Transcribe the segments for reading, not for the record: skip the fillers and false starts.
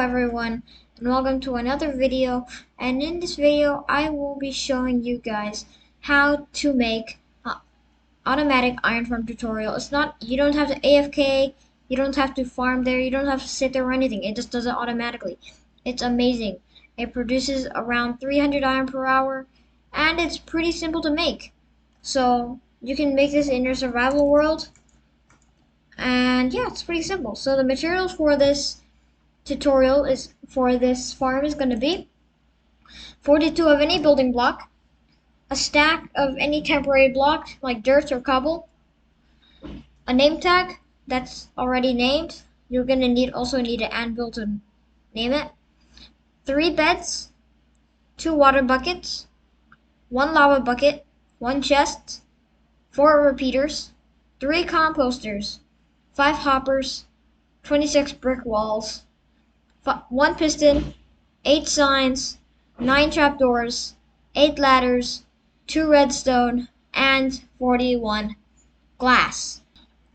everyone, and welcome to another video. And in this video I will be showing you guys how to make automatic iron farm tutorial. It's not, you don't have to AFK, you don't have to farm there, you don't have to sit there or anything. It just does it automatically. It's amazing. It produces around 300 iron per hour, and it's pretty simple to make. So you can make this in your survival world, and yeah, it's pretty simple. So the materials for this tutorial is for this farm is going to be 42 of any building block, a stack of any temporary block like dirt or cobble, a name tag that's already named. You're going to also need an anvil to name it, 3 beds, 2 water buckets, 1 lava bucket, 1 chest, 4 repeaters, 3 composters, 5 hoppers, 26 brick walls, 1 piston, 8 signs, 9 trapdoors, 8 ladders, 2 redstone, and 41 glass.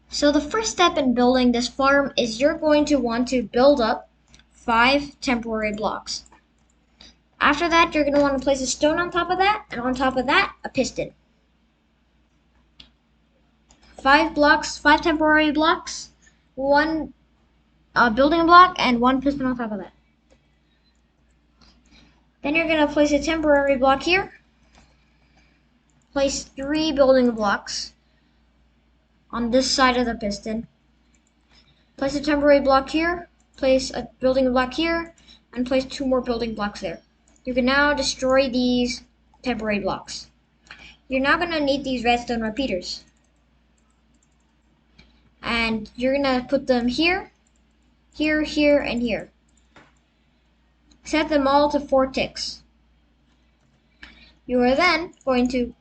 So the first step in building this farm is you're going to want to build up 5 temporary blocks. After that, you're going to want to place a stone on top of that, and on top of that, a piston. 5 blocks, 5 temporary blocks, 1 building block, and 1 piston on top of that. Then you're going to place a temporary block here. Place 3 building blocks on this side of the piston. Place a temporary block here. Place a building block here. And place 2 more building blocks there. You can now destroy these temporary blocks. You're now going to need these redstone repeaters. And you're going to put them here, here, here, and here. Set them all to 4 ticks. You are then going to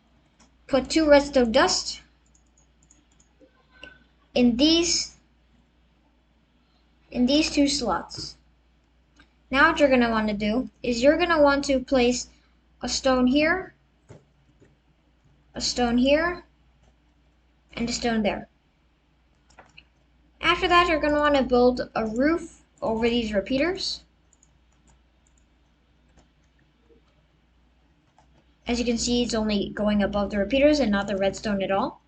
put 2 redstone dust in these 2 slots. Now what you're going to want to do is you're going to want to place a stone here, a stone here, and a stone there. After that, you're going to want to build a roof over these repeaters. As you can see, it's only going above the repeaters and not the redstone at all.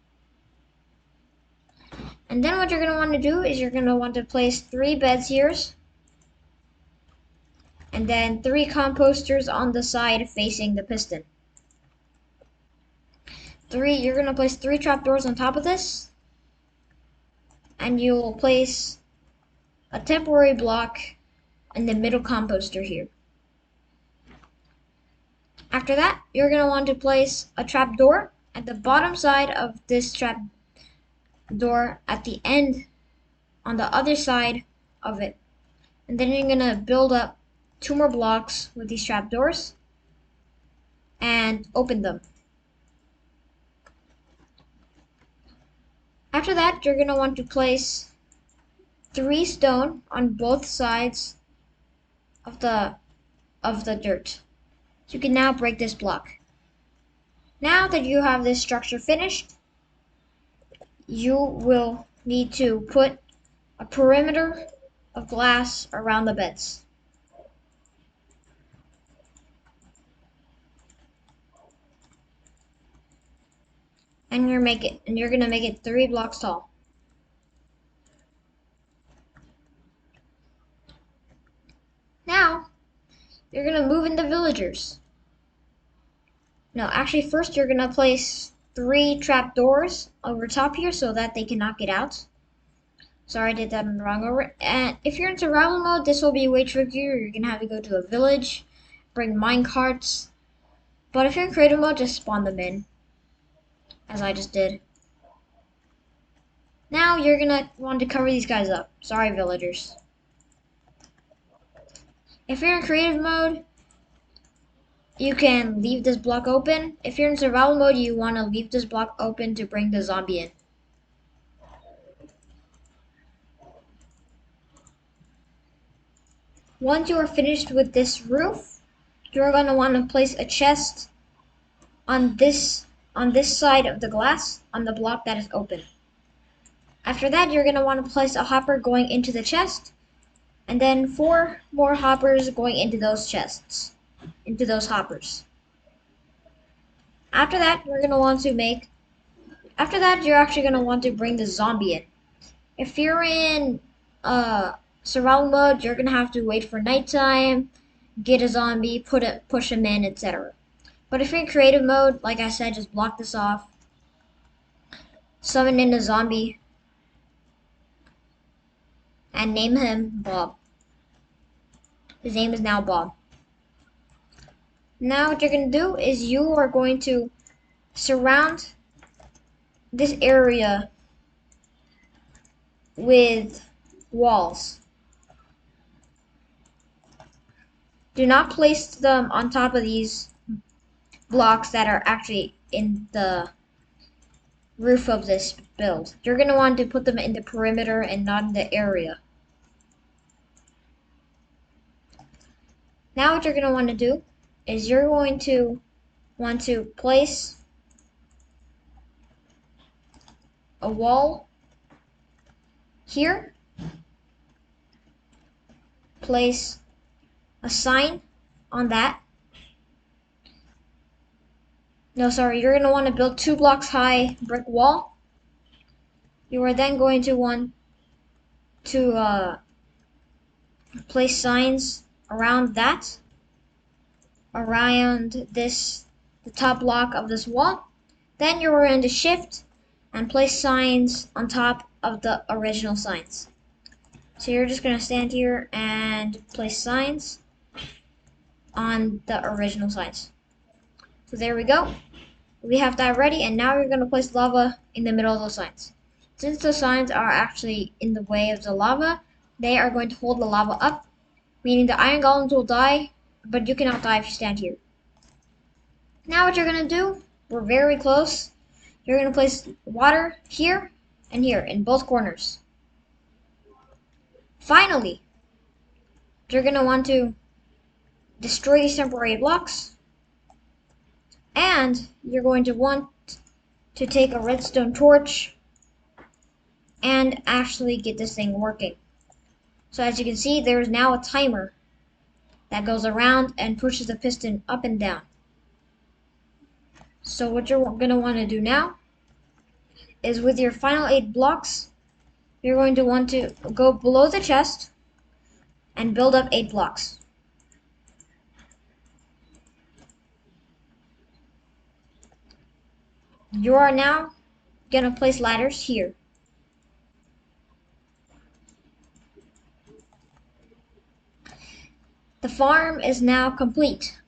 And then what you're going to want to do is you're going to want to place 3 beds here, and then 3 composters on the side facing the piston. You're going to place 3 trapdoors on top of this, and you'll place a temporary block in the middle composter here. After that, you're going to want to place a trapdoor at the bottom side of this trapdoor at the end on the other side of it. And then you're going to build up 2 more blocks with these trapdoors and open them. After that, you're going to want to place 3 stone on both sides of the dirt. So you can now break this block. Now that you have this structure finished, you will need to put a perimeter of glass around the beds. And you're going to make it 3 blocks tall. Now, you're going to move in the villagers. No, actually first you're going to place 3 trapdoors over top here so that they cannot get out. Sorry, I did that in the wrong order. And if you're in survival mode, this will be way trickier. You're going to have to go to a village, bring mine carts. But if you're in creative mode, just spawn them in, as I just did. Now you're going to want to cover these guys up. Sorry, villagers. If you're in creative mode, you can leave this block open. If you're in survival mode, you want to leave this block open to bring the zombie in. Once you are finished with this roof, you're going to want to place a chest on this side of the glass, on the block that is open. After that, you're going to want to place a hopper going into the chest, and then 4 more hoppers going into those chests, into those hoppers. After that, you're going to want to make, after that, you're actually going to want to bring the zombie in. If you're in survival mode, you're going to have to wait for nighttime, get a zombie, push him in, etc. But if you're in creative mode, like I said, just block this off, summon in a zombie, and name him Bob. His name is now Bob. Now what you're going to do is you are going to surround this area with walls. Do not place them on top of these blocks that are actually in the roof of this build. You're going to want to put them in the perimeter and not in the area. Now what you're going to want to do is you're going to want to place a wall here, place a sign on that. No, sorry, you're going to want to build 2 blocks high brick wall. You are then going to want to place signs around that, around this, the top block of this wall. Then you are going to shift and place signs on top of the original signs. So you're just going to stand here and place signs on the original signs. So there we go. We have that ready, and now you're going to place lava in the middle of those signs. Since the signs are actually in the way of the lava, they are going to hold the lava up, meaning the iron golems will die, but you cannot die if you stand here. Now what you're going to do, we're very close, you're going to place water here and here in both corners. Finally, you're going to want to destroy these temporary blocks, and you're going to want to take a redstone torch and actually get this thing working. So as you can see, there's now a timer that goes around and pushes the piston up and down. So what you're going to want to do now is with your final 8 blocks, you're going to want to go below the chest and build up 8 blocks. You are now going to place ladders here. The farm is now complete.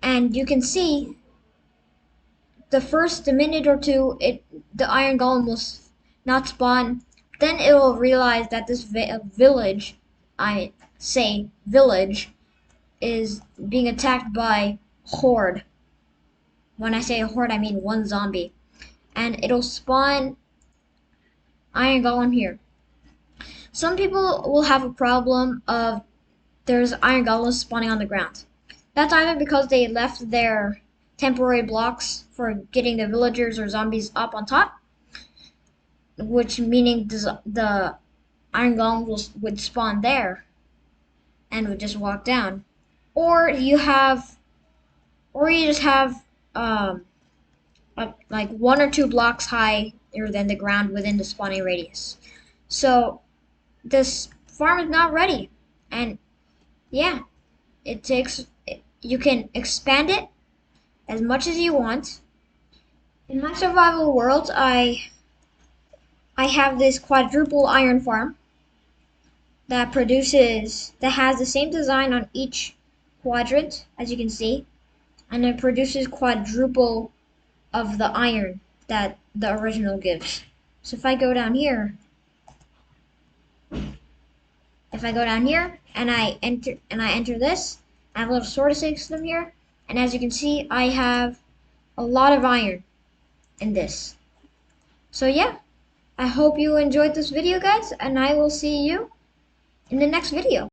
And you can see the first minute or two, the iron golem will not spawn. Then it will realize that this village, I say village, is being attacked by horde. When I say a horde, I mean 1 zombie. And it'll spawn iron golem here. Some people will have a problem of there's iron golems spawning on the ground. That's either because they left their temporary blocks for getting the villagers or zombies up on top, which meaning the iron golem would spawn there and would just walk down, or you just have like 1 or 2 blocks higher than the ground within the spawning radius. So this farm is not ready, and yeah, you can expand it as much as you want. In my survival world, I have this quadruple iron farm that has the same design on each quadrant, as you can see, and it produces quadruple of the iron that the original gives. So if I go down here, and I enter this, I have a little sorting system here, and as you can see, I have a lot of iron in this. So yeah, I hope you enjoyed this video, guys, and I will see you in the next video.